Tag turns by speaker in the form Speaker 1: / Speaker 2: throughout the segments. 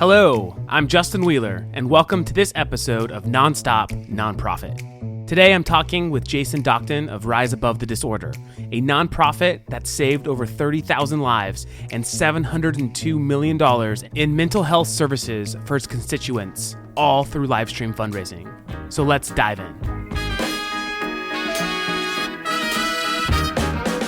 Speaker 1: Hello, I'm Justin Wheeler, and welcome to this episode of Nonstop Nonprofit. Today I'm talking with Jason Docton of Rise Above the Disorder, a nonprofit that saved over 30,000 lives and $702 million in mental health services for its constituents, all through Livestream fundraising. So let's dive in.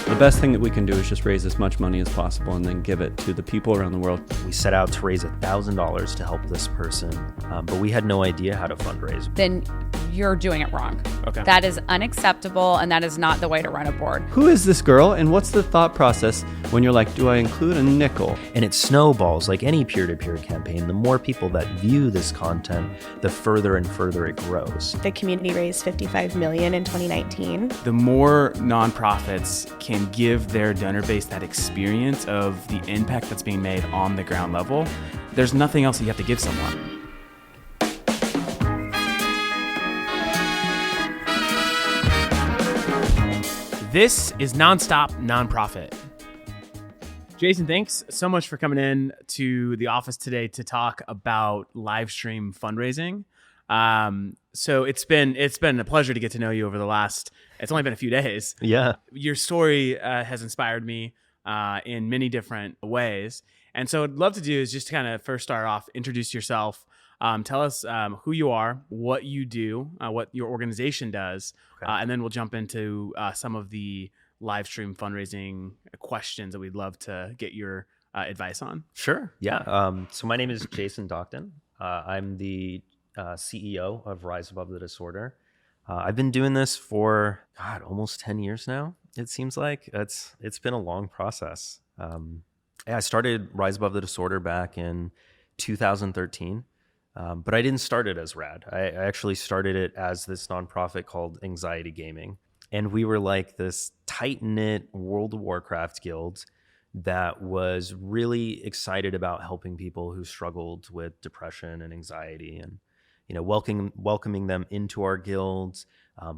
Speaker 2: The best thing that we can do is just raise as much money as possible and then give it to the people around the world.
Speaker 3: We set out to raise $1,000 to help this person, but we had no idea how to fundraise.
Speaker 4: Then you're doing it wrong.
Speaker 1: Okay.
Speaker 4: That is unacceptable, and that is not the way to run a board.
Speaker 2: Who is this girl, and what's the thought process when you're like, do I include a nickel?
Speaker 3: And it snowballs like any peer-to-peer campaign. The more people that view this content, the further and further it grows.
Speaker 5: The community raised $55 million in 2019.
Speaker 1: The more nonprofits can give their donor base that experience of the impact that's being made on the ground level, there's nothing else that you have to give someone. This is Nonstop Nonprofit. Jason, thanks so much for coming in to the office today to talk about Livestream fundraising. So it's been a pleasure to get to know you over the last, it's only been a few days.
Speaker 3: Yeah.
Speaker 1: Your story has inspired me in many different ways. And so what I'd love to do is just kind of first start off, introduce yourself. Tell us who you are, what you do, what your organization does,
Speaker 3: Okay.
Speaker 1: and then we'll jump into some of the Livestream fundraising questions that we'd love to get your advice on.
Speaker 3: Sure. Yeah. So my name is Jason Docton. I'm the CEO of Rise Above the Disorder. I've been doing this for, almost 10 years now, it seems like. It's been a long process. I started Rise Above the Disorder back in 2013. But I didn't start it as RAD. I actually started it as this nonprofit called Anxiety Gaming. And we were like this tight-knit World of Warcraft guild that was really excited about helping people who struggled with depression and anxiety and, welcoming them into our guilds,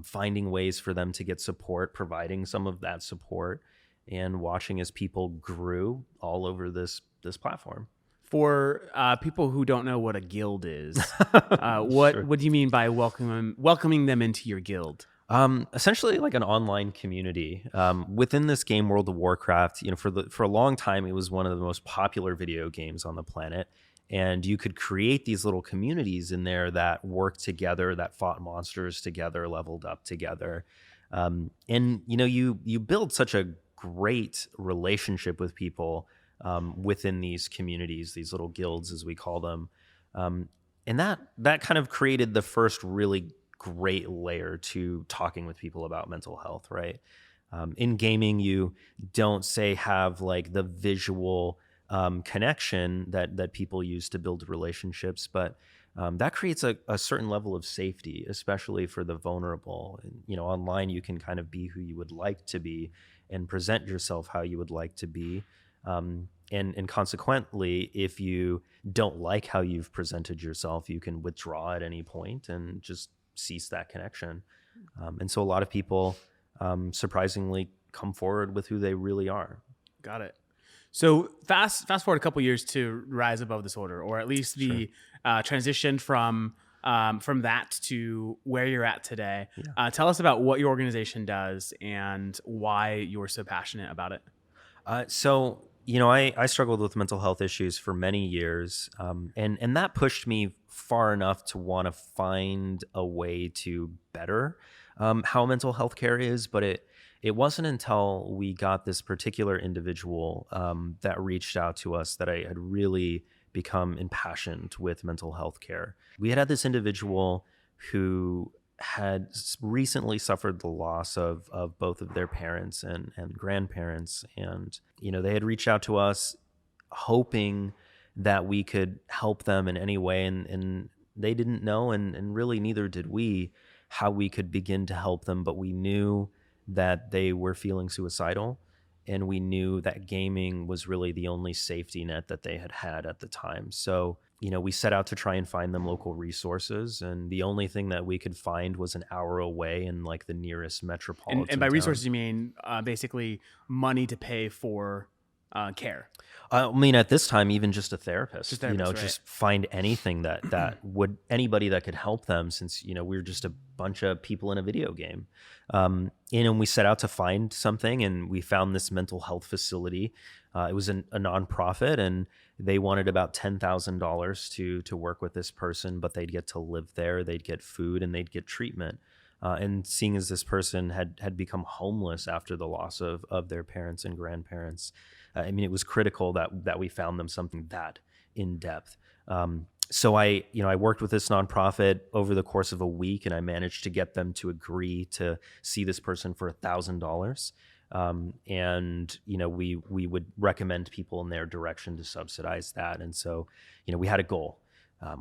Speaker 3: finding ways for them to get support, providing some of that support, and watching as people grew all over this platform.
Speaker 1: For people who don't know what a guild is, what do you mean by welcoming them into your guild?
Speaker 3: Essentially like an online community. Within this game, World of Warcraft, for a long time, it was one of the most popular video games on the planet. And you could create these little communities in there that worked together, that fought monsters together, leveled up together. And you build such a great relationship with people within these communities, these little guilds, as we call them. And that kind of created the first really great layer to talking with people about mental health, right? In gaming, you don't have like the visual connection that people use to build relationships, but that creates a certain level of safety, especially for the vulnerable. And, online, you can kind of be who you would like to be and present yourself how you would like to be. And consequently, if you don't like how you've presented yourself, you can withdraw at any point and just cease that connection. And so a lot of people, surprisingly, come forward with who they really are.
Speaker 1: Got it. So fast forward a couple years to Rise Above Disorder, or at least the transition from that to where you're at today. Yeah. Tell us about what your organization does and why you're so passionate about it.
Speaker 3: I struggled with mental health issues for many years, and that pushed me far enough to want to find a way to better how mental health care is. But it wasn't until we got this particular individual that reached out to us that I had really become impassioned with mental health care. We had this individual who had recently suffered the loss of both of their parents and grandparents. And, they had reached out to us hoping that we could help them in any way. And they didn't know, and really neither did we, how we could begin to help them. But we knew that they were feeling suicidal. And we knew that gaming was really the only safety net that they had at the time. So, we set out to try and find them local resources. And the only thing that we could find was an hour away in like the nearest metropolitan
Speaker 1: And by
Speaker 3: town.
Speaker 1: resources, you mean basically money to pay for care?
Speaker 3: I mean, at this time, even just a therapist,
Speaker 1: Just therapist, right.
Speaker 3: just find anything that would, anybody that could help them, since, we're just a bunch of people in a video game. And we set out to find something, and we found this mental health facility. It was a nonprofit, and they wanted about $10,000 to work with this person, but they'd get to live there, they'd get food, and they'd get treatment. And seeing as this person had become homeless after the loss of their parents and grandparents, it was critical that we found them something that in depth. So I worked with this nonprofit over the course of a week, and I managed to get them to agree to see this person for $1,000. And we would recommend people in their direction to subsidize that. And so, we had a goal.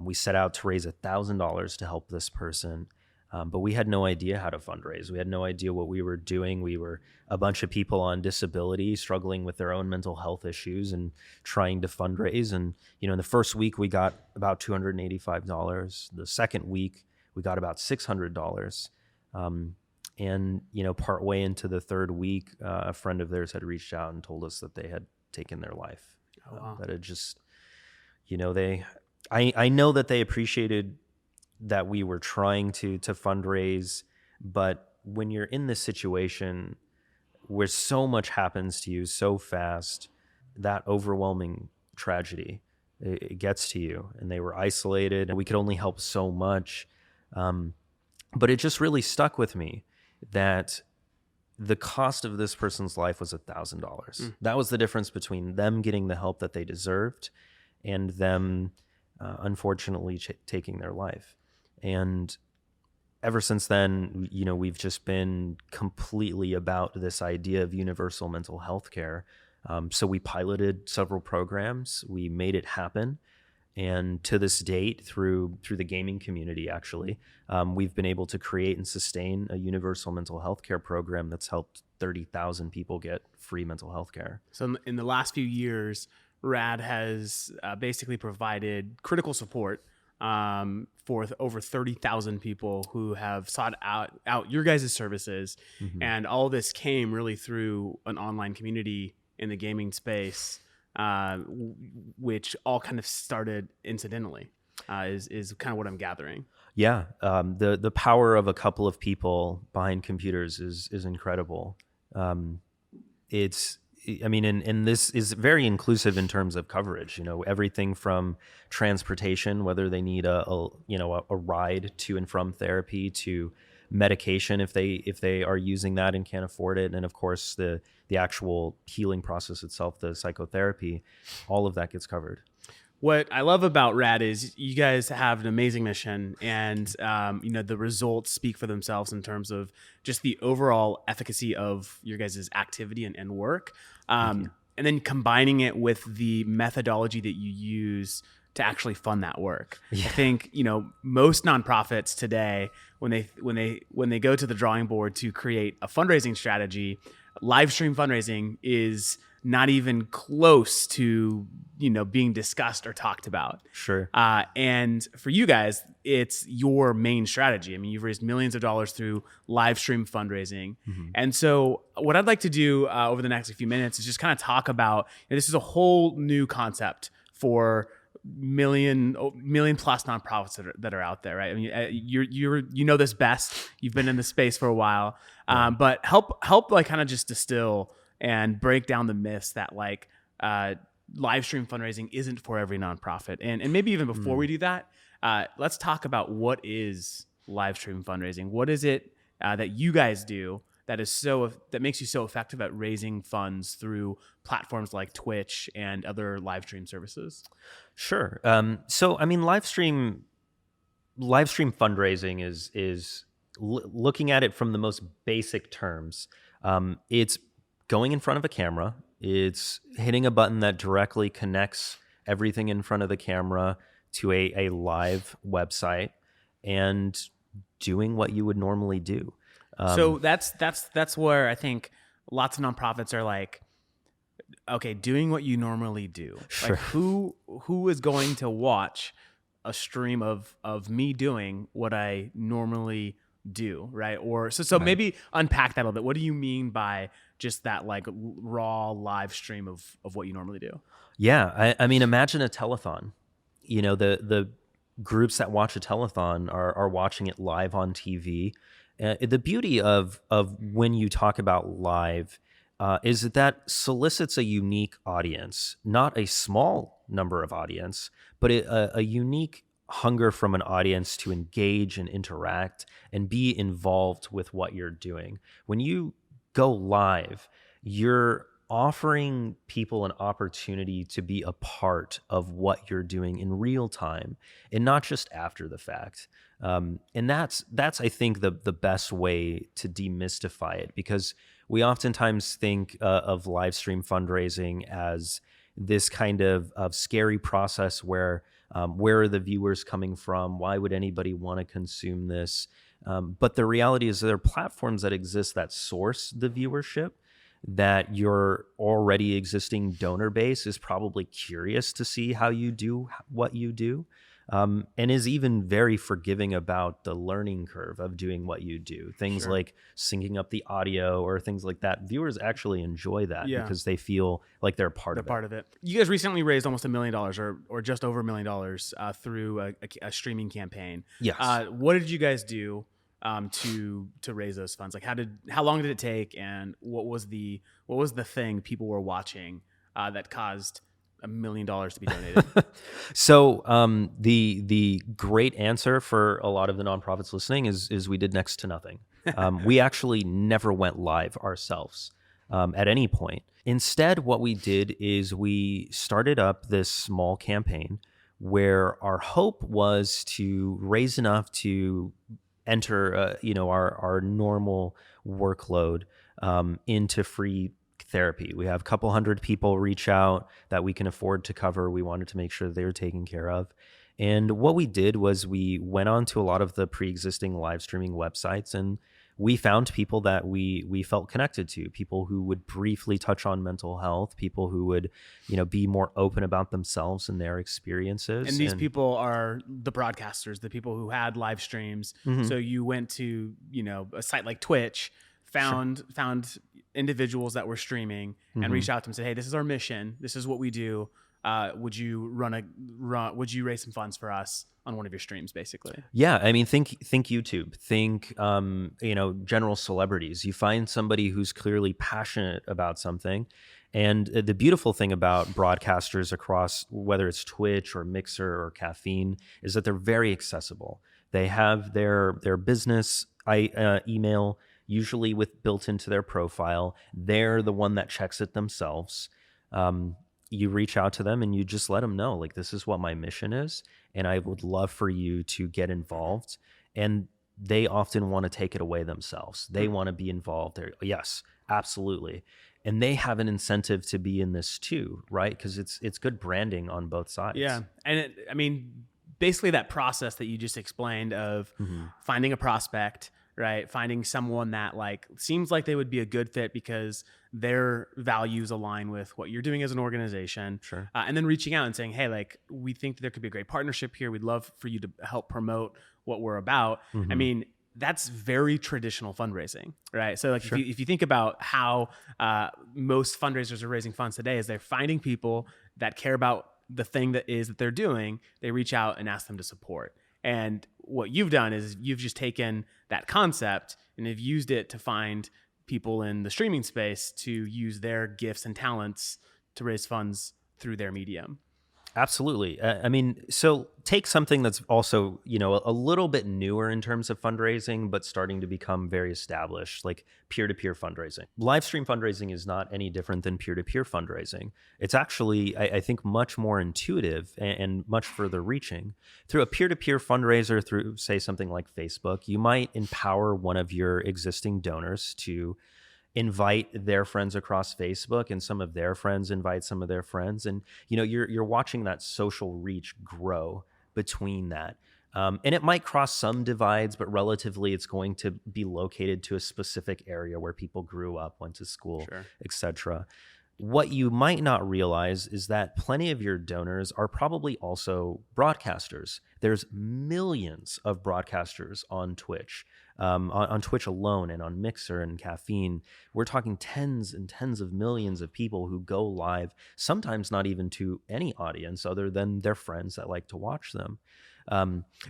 Speaker 3: We set out to raise $1,000 to help this person. But we had no idea how to fundraise. We had no idea what we were doing. We were a bunch of people on disability struggling with their own mental health issues and trying to fundraise. And, in the first week, we got about $285. The second week, we got about $600. And, partway into the third week, a friend of theirs had reached out and told us that they had taken their life.
Speaker 1: Oh, wow.
Speaker 3: That it just, I know that they appreciated that we were trying to fundraise, but when you're in this situation where so much happens to you so fast, that overwhelming tragedy, it gets to you. And they were isolated, and we could only help so much. But it just really stuck with me that the cost of this person's life was $1,000. That was the difference between them getting the help that they deserved and them unfortunately taking their life. And ever since then, we've just been completely about this idea of universal mental health care. So we piloted several programs. We made it happen. And to this date, through the gaming community, actually, we've been able to create and sustain a universal mental health care program that's helped 30,000 people get free mental health care.
Speaker 1: So in the last few years, RAD has basically provided critical support for over 30,000 people who have sought out your guys' services. Mm-hmm. And all this came really through an online community in the gaming space, which all kind of started incidentally, is kind of what I'm gathering.
Speaker 3: Yeah. The power of a couple of people behind computers is incredible. And this is very inclusive in terms of coverage. Everything from transportation, whether they need a ride to and from therapy, to medication if they are using that and can't afford it, and of course the actual healing process itself, the psychotherapy, all of that gets covered.
Speaker 1: What I love about RAD is you guys have an amazing mission, and the results speak for themselves in terms of just the overall efficacy of your guys' activity and work. And then combining it with the methodology that you use to actually fund that work. Yeah. I think, most nonprofits today, when they go to the drawing board to create a fundraising strategy, live stream fundraising is not even close to, being discussed or talked about.
Speaker 3: Sure.
Speaker 1: And for you guys, it's your main strategy. You've raised millions of dollars through live stream fundraising. Mm-hmm. And so what I'd like to do over the next few minutes is just kind of talk about, this is a whole new concept for million plus nonprofits that are out there, right? You know this best. You've been in the space for a while, but help like kind of just distill and break down the myths that live stream fundraising isn't for every nonprofit. And maybe even before we do that, let's talk about what is live stream fundraising. What is it that you guys do that makes you so effective at raising funds through platforms like Twitch and other live stream services?
Speaker 3: Sure. Live stream fundraising is looking at it from the most basic terms. It's going in front of a camera. It's hitting a button that directly connects everything in front of the camera to a live website and doing what you would normally do.
Speaker 1: So that's where I think lots of nonprofits are like, okay, doing what you normally do. Sure. Like who is going to watch a stream of me doing what I normally do, right? Or so maybe unpack that a little bit. What do you mean by just that like raw live stream of what you normally do?
Speaker 3: Yeah, I mean, imagine a telethon. You know, the groups that watch a telethon are watching it live on TV. The beauty of when you talk about live is that solicits a unique audience, not a small number of audience, but a unique hunger from an audience to engage and interact and be involved with what you're doing. When you go live, you're offering people an opportunity to be a part of what you're doing in real time and not just after the fact. And that's I think the best way to demystify it, because we oftentimes think of live stream fundraising as this kind of scary process where are the viewers coming from? Why would anybody want to consume this? But the reality is there are platforms that exist that source the viewership, that your already existing donor base is probably curious to see how you do what you do, and is even very forgiving about the learning curve of doing what you do. Things like syncing up the audio or things like that. Viewers actually enjoy that because they feel like they're part of it.
Speaker 1: You guys recently raised almost $1 million or just over $1 million through a streaming campaign.
Speaker 3: Yes.
Speaker 1: What did you guys do to raise those funds? Like how long did it take, and what was the thing people were watching that caused $1 million to be donated?
Speaker 3: So the great answer for a lot of the nonprofits listening is we did next to nothing. We actually never went live ourselves at any point. Instead, what we did is we started up this small campaign where our hope was to raise enough to enter our normal workload into free therapy. We have a couple hundred people reach out that we can afford to cover. We wanted to make sure they were taken care of. And what we did was we went on to a lot of the pre-existing live streaming websites, and we found people that we felt connected to, people who would briefly touch on mental health, people who would, be more open about themselves and their experiences.
Speaker 1: And these people are the broadcasters, the people who had live streams. So you went to, a site like Twitch, found individuals that were streaming and reached out to them and said, hey, this is our mission. This is what we do. Would you would you raise some funds for us on one of your streams, basically?
Speaker 3: Yeah. I mean, think YouTube, think, general celebrities. You find somebody who's clearly passionate about something. And the beautiful thing about broadcasters across, whether it's Twitch or Mixer or Caffeine, is that they're very accessible. They have their business email usually built into their profile. They're the one that checks it themselves. You reach out to them and you just let them know, like, this is what my mission is, and I would love for you to get involved. And they often want to take it away themselves. They want to be involved. Yes, absolutely. And they have an incentive to be in this too, right? Because it's good branding on both sides.
Speaker 1: Yeah. And basically that process that you just explained of finding a prospect, right? Finding someone that seems like they would be a good fit because their values align with what you're doing as an organization.
Speaker 3: Sure.
Speaker 1: And then reaching out and saying, hey, we think that there could be a great partnership here. We'd love for you to help promote what we're about. I mean, that's very traditional fundraising, right? So if you think about how most fundraisers are raising funds today, is they're finding people that care about the thing that they're doing. They reach out and ask them to support. And what you've done is you've just taken that concept and have used it to find people in the streaming space to use their gifts and talents to raise funds through their medium.
Speaker 3: Absolutely. So take something that's also, a little bit newer in terms of fundraising, but starting to become very established, like peer-to-peer fundraising. Live stream fundraising is not any different than peer-to-peer fundraising. It's actually, I think, much more intuitive and much further reaching. Through a peer-to-peer fundraiser, through, say, something like Facebook, you might empower one of your existing donors to invite their friends across Facebook, and some of their friends invite some of their friends. And, you're watching that social reach grow between that. And it might cross some divides, but relatively it's going to be located to a specific area where people grew up, went to school, etc. What you might not realize is that plenty of your donors are probably also broadcasters. There's millions of broadcasters on Twitch. On Twitch alone and on Mixer and Caffeine, we're talking tens and tens of millions of people who go live, sometimes not even to any audience other than their friends that like to watch them.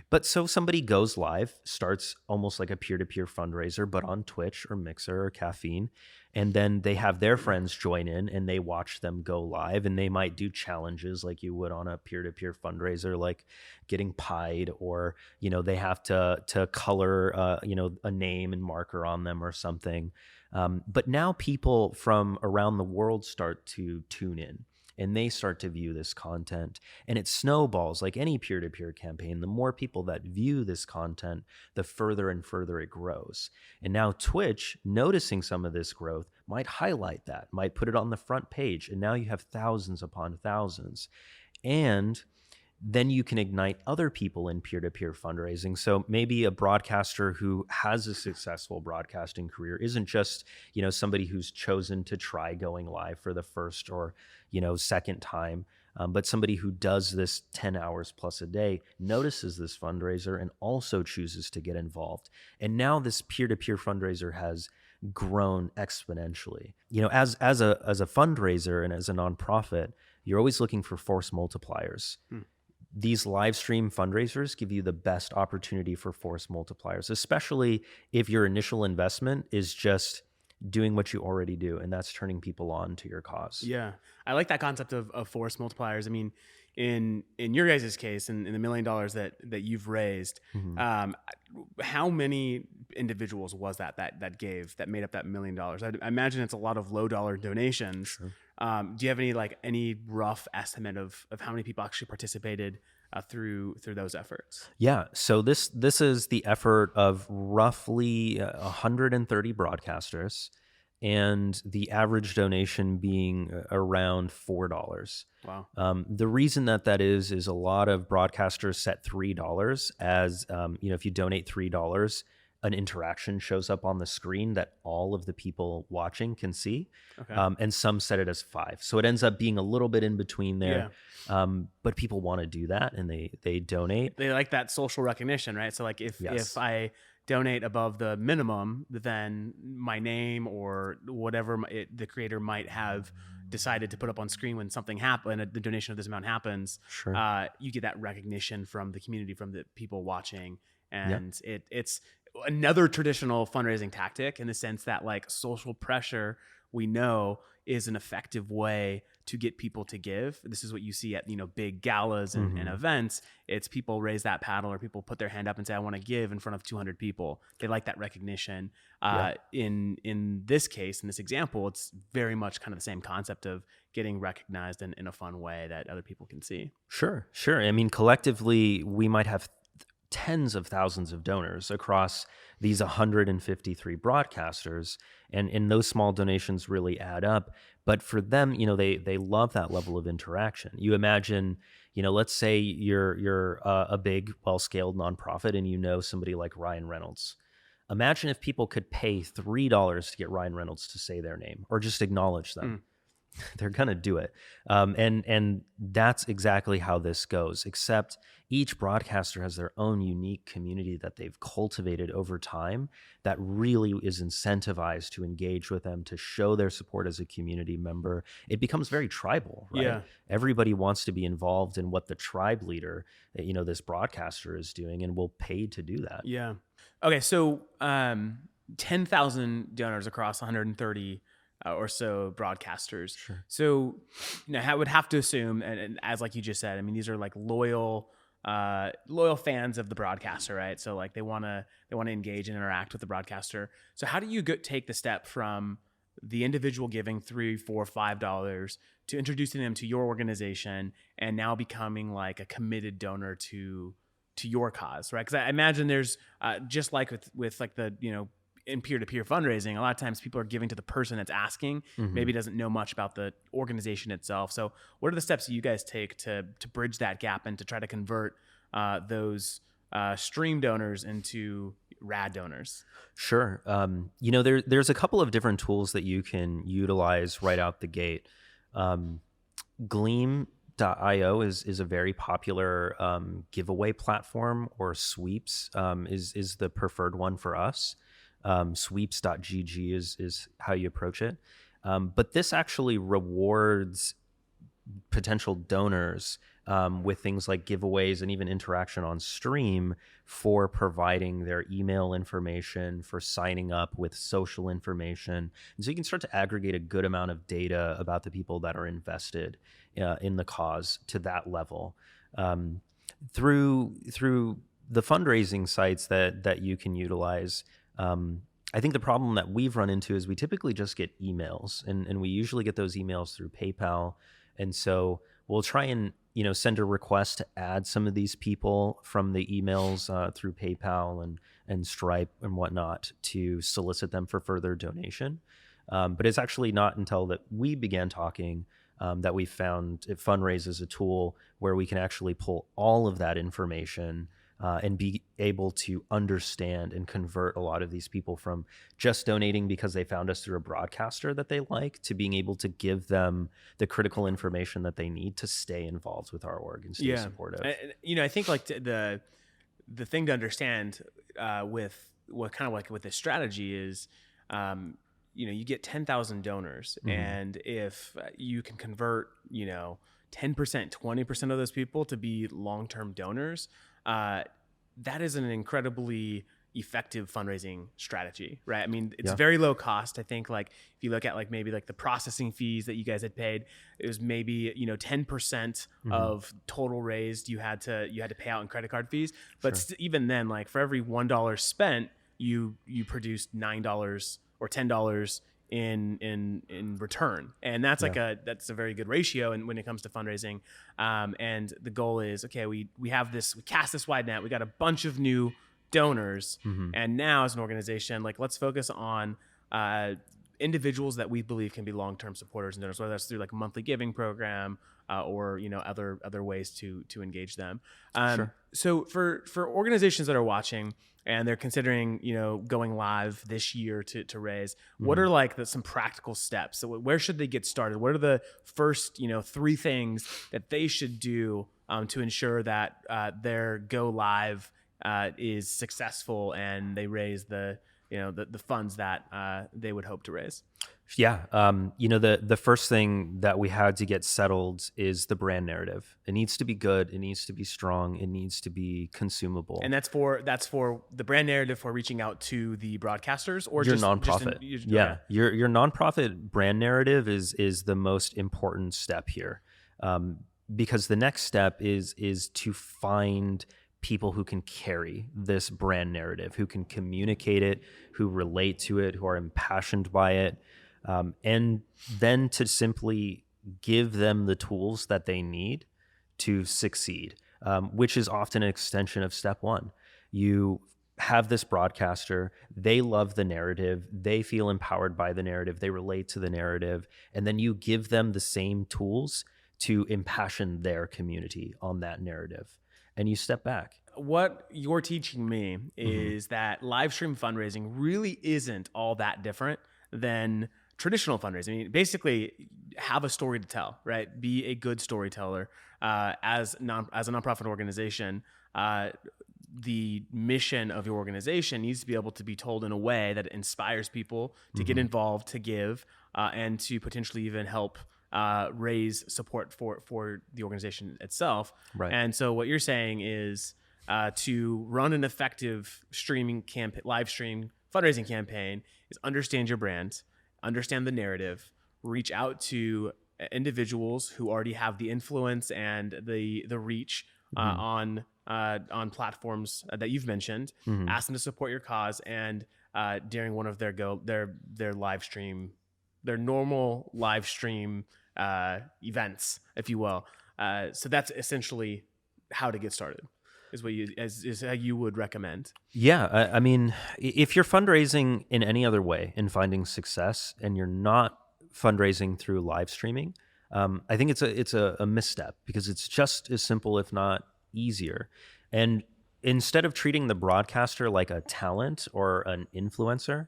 Speaker 3: But so somebody goes live, starts almost like a peer-to-peer fundraiser, but on Twitch or Mixer or Caffeine. And then they have their friends join in and they watch them go live, and they might do challenges like you would on a peer-to-peer fundraiser, like getting pied, or, they have to color, a name and marker on them or something. But now people from around the world start to tune in, and they start to view this content, and it snowballs like any peer-to-peer campaign. The more people that view this content, the further and further it grows. And now Twitch, noticing some of this growth, might highlight that, might put it on the front page, and now you have thousands upon thousands. And then you can ignite other people in peer-to-peer fundraising. So maybe a broadcaster who has a successful broadcasting career isn't just, somebody who's chosen to try going live for the first or, second time, but somebody who does this 10 hours plus a day, notices this fundraiser and also chooses to get involved. And now this peer-to-peer fundraiser has grown exponentially. As a fundraiser and as a nonprofit, you're always looking for force multipliers. These live stream fundraisers give you the best opportunity for force multipliers, especially if your initial investment is just doing what you already do, and that's turning people on to your cause.
Speaker 1: Yeah. I like that concept of force multipliers. I mean, in your guys' case, in the $1 million that you've raised, how many individuals was that made up that $1 million? I imagine it's a lot of low dollar donations.
Speaker 3: Sure.
Speaker 1: Do you have any rough estimate of how many people actually participated through those efforts?
Speaker 3: Yeah. So this is the effort of roughly 130 broadcasters, and the average donation being around $4.
Speaker 1: Wow.
Speaker 3: The reason that is a lot of broadcasters set $3 as, if you donate $3, an interaction shows up on the screen that all of the people watching can see.
Speaker 1: Okay.
Speaker 3: And some set it as $5. So it ends up being a little bit in between there.
Speaker 1: Yeah.
Speaker 3: But people want to do that, and they donate.
Speaker 1: They like that social recognition, right? So like if I donate above the minimum, then my name or whatever the creator might have decided to put up on screen when something happened, the donation of this amount happens,
Speaker 3: Sure.
Speaker 1: You get that recognition from the community, from the people watching. And it's another traditional fundraising tactic, in the sense that like social pressure, we know, is an effective way to get people to give. This is what you see at, big galas and events. It's people raise that paddle, or people put their hand up and say, I want to give, in front of 200 people. They like that recognition. In this case, in this example, it's very much kind of the same concept of getting recognized in a fun way that other people can see.
Speaker 3: Sure. I mean, collectively, we might have tens of thousands of donors across these 153 broadcasters, and those small donations really add up. But for them, they love that level of interaction. You imagine, let's say you're a big, well-scaled nonprofit, and somebody like Ryan Reynolds. Imagine if people could pay $3 to get Ryan Reynolds to say their name or just acknowledge them. They're going to do it. And that's exactly how this goes, except each broadcaster has their own unique community that they've cultivated over time that really is incentivized to engage with them, to show their support as a community member. It becomes very tribal, right?
Speaker 1: Yeah.
Speaker 3: Everybody wants to be involved in what the tribe leader, this broadcaster is doing, and will pay to do that.
Speaker 1: Yeah. Okay. So 10,000 donors across 130 or so broadcasters.
Speaker 3: Sure.
Speaker 1: So, I would have to assume, and as like you just said, I mean, these are like loyal fans of the broadcaster, right? So like they want to engage and interact with the broadcaster. So how do you take the step from the individual giving $3, $4, $5 to introducing them to your organization, and now becoming like a committed donor to your cause, right? Because I imagine there's just like with like the in peer-to-peer fundraising, a lot of times people are giving to the person that's asking, maybe doesn't know much about the organization itself. So what are the steps that you guys take to bridge that gap and to try to convert those stream donors into RAD donors?
Speaker 3: Sure. There's a couple of different tools that you can utilize right out the gate. Gleam Sweep.io is a very popular giveaway platform, or Sweeps is the preferred one for us. Sweeps.gg is how you approach it. But this actually rewards potential donors with things like giveaways and even interaction on stream for providing their email information, for signing up with social information. And so you can start to aggregate a good amount of data about the people that are invested in the cause to that level. Through the fundraising sites that you can utilize, I think the problem that we've run into is we typically just get emails, and we usually get those emails through PayPal. And so we'll try and send a request to add some of these people from the emails through PayPal and Stripe and whatnot to solicit them for further donation. But it's actually not until that we began talking that we found Funraise is a tool where we can actually pull all of that information and be able to understand and convert a lot of these people from just donating because they found us through a broadcaster that they like, to being able to give them the critical information that they need to stay involved with our org and stay supportive.
Speaker 1: I think like the thing to understand with what kind of like with this strategy is, you get 10,000 donors, and if you can convert, 10%, 20% of those people to be long-term donors, that is an incredibly effective fundraising strategy, right? I mean, it's very low cost. I think like if you look at like maybe like the processing fees that you guys had paid, it was maybe 10% of total raised you had to pay out in credit card fees. But even then, like for every $1 spent, you produced $9 or $10 in return, and that's that's a very good ratio. And when it comes to fundraising, and the goal is, okay, we cast this wide net, we got a bunch of new donors, and now as an organization, like let's focus on individuals that we believe can be long-term supporters and donors, whether that's through like a monthly giving program or other ways to engage them. So for organizations that are watching and they're considering going live this year to raise, what are like some practical steps? So where should they get started? What are the first 3 things that they should do to ensure that their go live is successful and they raise the funds that they would hope to raise?
Speaker 3: Yeah. The first thing that we had to get settled is the brand narrative. It needs to be good. It needs to be strong. It needs to be consumable.
Speaker 1: And that's for the brand narrative for reaching out to the broadcasters or
Speaker 3: your
Speaker 1: just
Speaker 3: nonprofit. Your nonprofit brand narrative is the most important step here. Because the next step is to find people who can carry this brand narrative, who can communicate it, who relate to it, who are impassioned by it. And then to simply give them the tools that they need to succeed, which is often an extension of step 1. You have this broadcaster, they love the narrative, they feel empowered by the narrative, they relate to the narrative, and then you give them the same tools to impassion their community on that narrative. And you step back.
Speaker 1: What you're teaching me is that live stream fundraising really isn't all that different than traditional fundraising. I mean, basically, have a story to tell, right? Be a good storyteller. As a nonprofit organization, the mission of your organization needs to be able to be told in a way that inspires people to get involved, to give, and to potentially even help raise support for the organization itself. Right. And so what you're saying is to run an effective live stream fundraising campaign is understand your brand, understand the narrative, reach out to individuals who already have the influence and the reach on platforms that you've mentioned. Ask them to support your cause, and during one of their live stream, their normal live stream events, if you will. So that's essentially how to get started. Is how you would recommend.
Speaker 3: Yeah, I mean, if you're fundraising in any other way and finding success, and you're not fundraising through live streaming, I think it's a misstep, because it's just as simple, if not easier. And instead of treating the broadcaster like a talent or an influencer,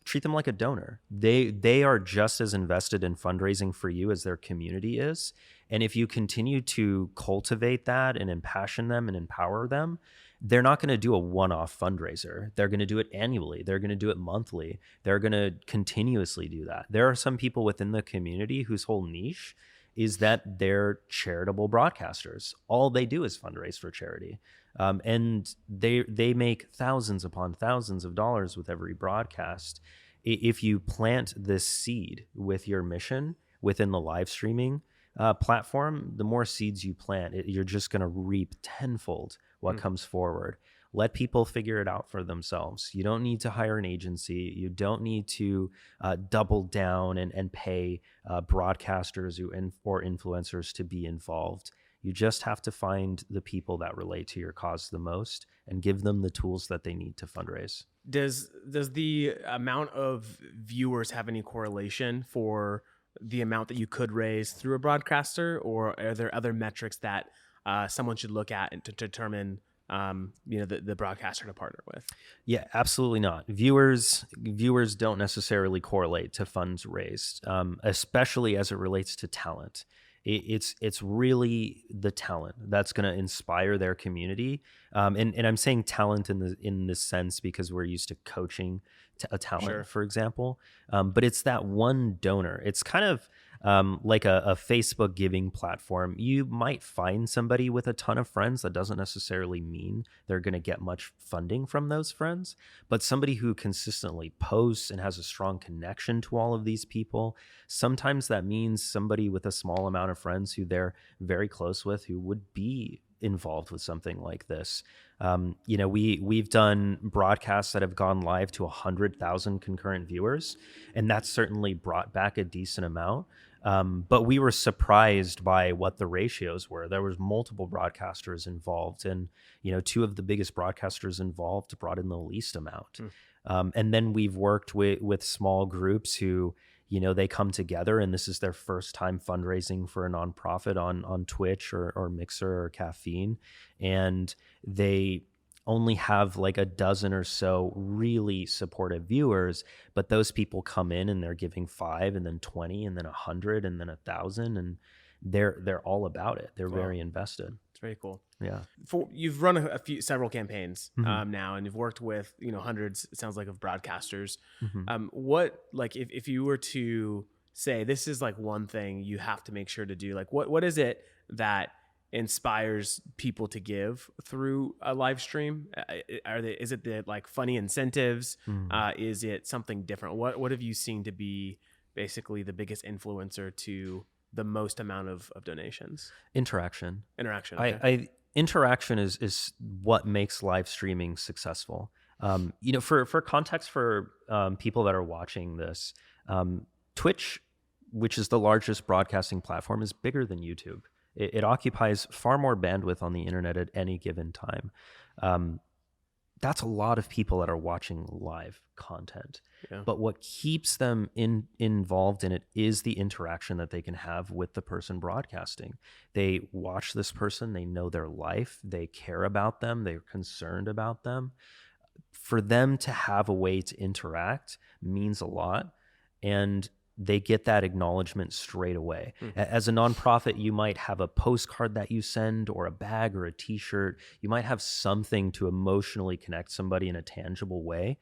Speaker 3: treat them like a donor. They are just as invested in fundraising for you as their community is. And if you continue to cultivate that and impassion them and empower them, they're not going to do a one-off fundraiser. They're going to do it annually. They're going to do it monthly. They're going to continuously do that. There are some people within the community whose whole niche is that they're charitable broadcasters. All they do is fundraise for charity. And they make thousands upon thousands of dollars with every broadcast. If you plant this seed with your mission within the live streaming platform, the more seeds you plant, you're just going to reap tenfold what comes forward. Let people figure it out for themselves. You don't need to hire an agency. You don't need to double down and pay broadcasters or influencers to be involved. You just have to find the people that relate to your cause the most and give them the tools that they need to fundraise.
Speaker 1: Does the amount of viewers have any correlation for the amount that you could raise through a broadcaster, or are there other metrics that someone should look at to determine the broadcaster to partner with?
Speaker 3: Yeah, absolutely not. Viewers don't necessarily correlate to funds raised, especially as it relates to talent. It's really the talent that's going to inspire their community. And I'm saying talent in this sense because we're used to coaching a talent,
Speaker 1: Sure.
Speaker 3: for example. But it's that one donor. It's kind of like a Facebook giving platform. You might find somebody with a ton of friends. That doesn't necessarily mean they're going to get much funding from those friends, but somebody who consistently posts and has a strong connection to all of these people. Sometimes that means somebody with a small amount of friends who they're very close with who would be involved with something like this. We've done broadcasts that have gone live to 100,000 concurrent viewers, and that's certainly brought back a decent amount. But we were surprised by what the ratios were. There was multiple broadcasters involved, and two of the biggest broadcasters involved brought in the least amount. And then we've worked with small groups who, they come together and this is their first time fundraising for a nonprofit on Twitch or Mixer or Caffeine. And they only have like a dozen or so really supportive viewers, but those people come in and they're giving 5 and then 20 and then 100 and then 1,000, and they're all about it. They're very invested.
Speaker 1: It's very cool.
Speaker 3: Yeah.
Speaker 1: You've run several campaigns now, and you've worked with hundreds, it sounds like, of broadcasters. What, like, if you were to say this is like one thing you have to make sure to do, like what is it that inspires people to give through a live stream? Is it the like funny incentives? Is it something different? What have you seen to be basically the biggest influencer to the most amount of donations? Interaction. Okay.
Speaker 3: Interaction is what makes live streaming successful. For context for people that are watching this, Twitch, which is the largest broadcasting platform, is bigger than YouTube. It occupies far more bandwidth on the internet at any given time. That's a lot of people that are watching live content.
Speaker 1: Yeah.
Speaker 3: But what keeps them involved in it is the interaction that they can have with the person broadcasting. They watch this person, they know their life, they care about them, they're concerned about them. For them to have a way to interact means a lot, and they get that acknowledgement straight away. As a nonprofit, you might have a postcard that you send, or a bag, or a t-shirt. You might have something to emotionally connect somebody in a tangible way.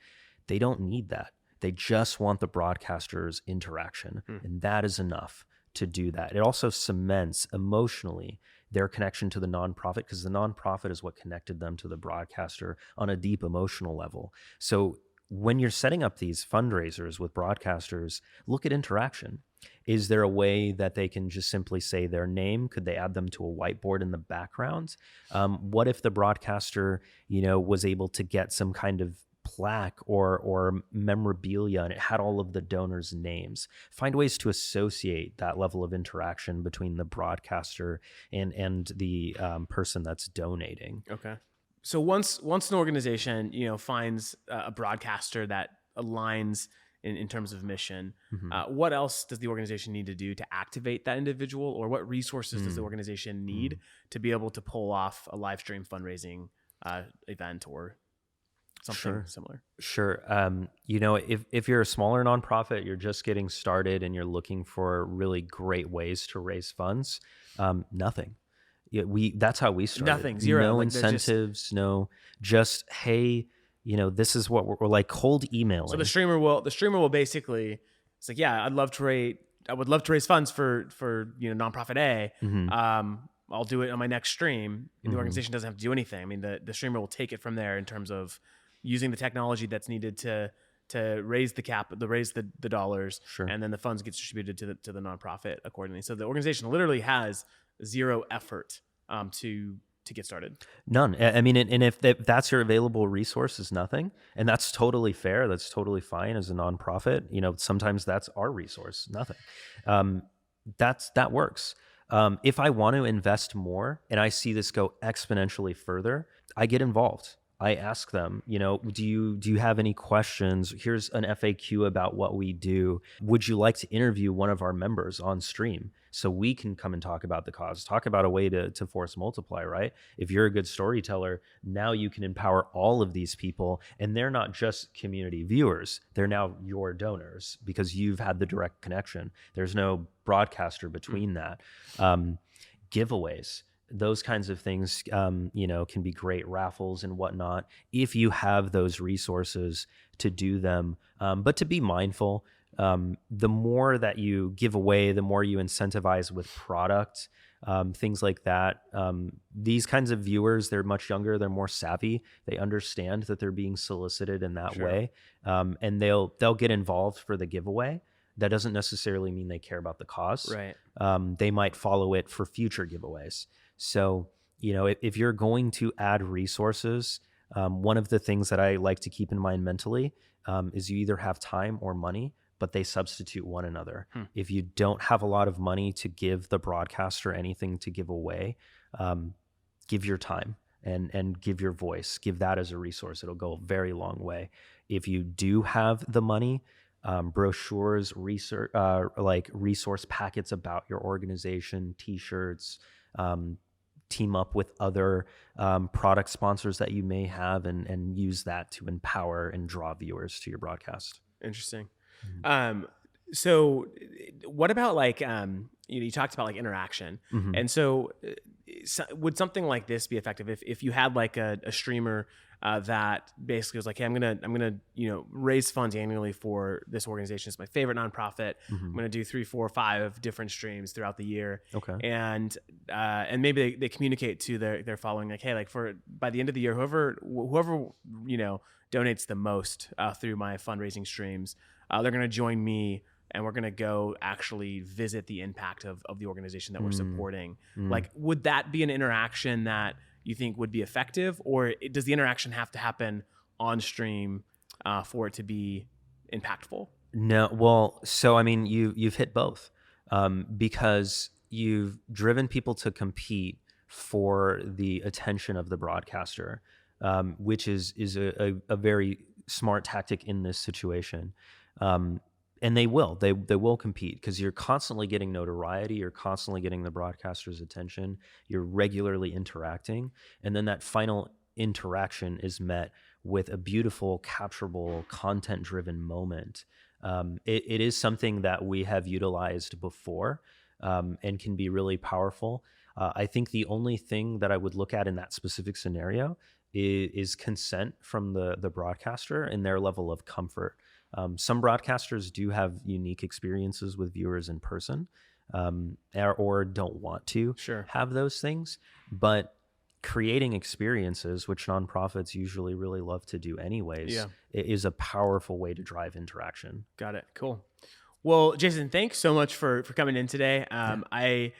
Speaker 3: They don't need that. They just want the broadcaster's interaction, and that is enough to do that. It also cements emotionally their connection to the nonprofit, because the nonprofit is what connected them to the broadcaster on a deep emotional level. So when you're setting up these fundraisers with broadcasters, look at interaction. Is there a way that they can just simply say their name? Could they add them to a whiteboard in the background? What if the broadcaster, was able to get some kind of plaque or memorabilia and it had all of the donors' names? Find ways to associate that level of interaction between the broadcaster and the person that's donating.
Speaker 1: Okay. So once an organization, finds a broadcaster that aligns in terms of mission, what else does the organization need to do to activate that individual, or what resources does the organization need to be able to pull off a live stream fundraising event? Or something similar?
Speaker 3: Sure. If you're a smaller nonprofit, you're just getting started and you're looking for really great ways to raise funds, nothing. Yeah, that's how we started.
Speaker 1: Nothing, zero.
Speaker 3: No
Speaker 1: Like, there's
Speaker 3: incentives, just hey, this is what we're like, cold emailing.
Speaker 1: So the streamer will basically, it's like, yeah, I would love to raise funds for nonprofit A. I'll do it on my next stream. The organization doesn't have to do anything. I mean, the streamer will take it from there in terms of using the technology that's needed to raise the dollars,
Speaker 3: Sure.
Speaker 1: and then the funds gets distributed to the nonprofit accordingly. So the organization literally has zero effort to get started.
Speaker 3: None. I mean, and if that's your available resource, is nothing, and that's totally fair. That's totally fine as a nonprofit. Sometimes that's our resource, nothing. That works. If I want to invest more and I see this go exponentially further, I get involved. I ask them, do you have any questions? Here's an FAQ about what we do. Would you like to interview one of our members on stream so we can come and talk about the cause, talk about a way to force multiply, right? If you're a good storyteller, now you can empower all of these people, and they're not just community viewers. They're now your donors because you've had the direct connection. There's no broadcaster between that. Giveaways. Those kinds of things, can be great, raffles and whatnot, if you have those resources to do them. But to be mindful, the more that you give away, the more you incentivize with product, things like that. These kinds of viewers, they're much younger, they're more savvy. They understand that they're being solicited in that way, and they'll get involved for the giveaway. That doesn't necessarily mean they care about the cause.
Speaker 1: Right.
Speaker 3: They might follow it for future giveaways. So, if you're going to add resources, one of the things that I like to keep in mind mentally is you either have time or money, but they substitute one another. If you don't have a lot of money to give the broadcaster anything to give away, give your time and give your voice. Give that as a resource. It'll go a very long way. If you do have the money, brochures, research, resource packets about your organization, T-shirts, team up with other product sponsors that you may have and use that to empower and draw viewers to your broadcast.
Speaker 1: Interesting. So what about you talked about interaction. And so would something like this be effective if you had a streamer that basically was like, hey, I'm gonna raise funds annually for this organization. It's my favorite nonprofit. I'm gonna do 3, 4, 5 different streams throughout the year.
Speaker 3: Okay.
Speaker 1: And maybe they communicate to their following, like, hey, by the end of the year, whoever donates the most through my fundraising streams, they're gonna join me, and we're gonna go actually visit the impact of the organization that we're supporting. Would that be an interaction that you think would be effective, or does the interaction have to happen on stream for it to be impactful?
Speaker 3: No, well, so I mean, you've hit both, because you've driven people to compete for the attention of the broadcaster, which is a very smart tactic in this situation. And they will compete because you're constantly getting notoriety. You're constantly getting the broadcaster's attention. You're regularly interacting. And then that final interaction is met with a beautiful, capturable, content-driven moment. It is something that we have utilized before and can be really powerful. I think the only thing that I would look at in that specific scenario is consent from the broadcaster and their level of comfort. Some broadcasters do have unique experiences with viewers in person, or don't want to have those things. But creating experiences, which nonprofits usually really love to do anyways, is a powerful way to drive interaction.
Speaker 1: Got it. Cool. Well, Jason, thanks so much for coming in today. I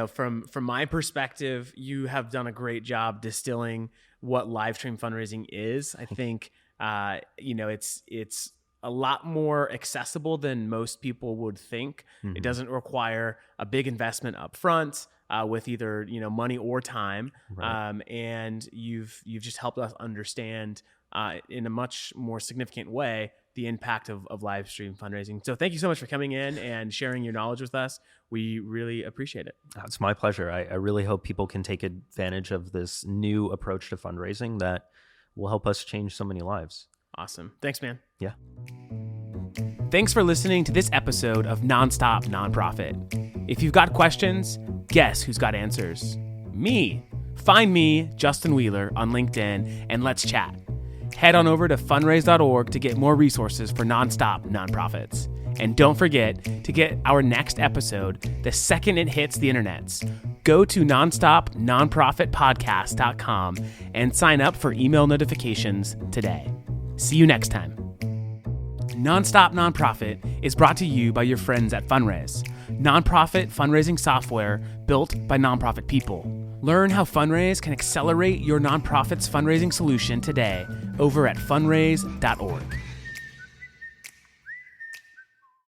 Speaker 1: from my perspective, you have done a great job distilling what live stream fundraising is. I think it's a lot more accessible than most people would think. It doesn't require a big investment up front with either money or time.
Speaker 3: Right.
Speaker 1: And you've just helped us understand in a much more significant way the impact of live stream fundraising. So thank you so much for coming in and sharing your knowledge with us. We really appreciate it.
Speaker 3: It's my pleasure. I really hope people can take advantage of this new approach to fundraising that will help us change so many lives.
Speaker 1: Awesome. Thanks, man.
Speaker 3: Yeah.
Speaker 1: Thanks for listening to this episode of Nonstop Nonprofit. If you've got questions, guess who's got answers? Me. Find me, Justin Wheeler, on LinkedIn, and let's chat. Head on over to funraise.org to get more resources for nonstop nonprofits. And don't forget to get our next episode the second it hits the internets. Go to nonstopnonprofitpodcast.com and sign up for email notifications today. See you next time. Nonstop Nonprofit is brought to you by your friends at Funraise, nonprofit fundraising software built by nonprofit people. Learn how Funraise can accelerate your nonprofit's fundraising solution today over at funraise.org.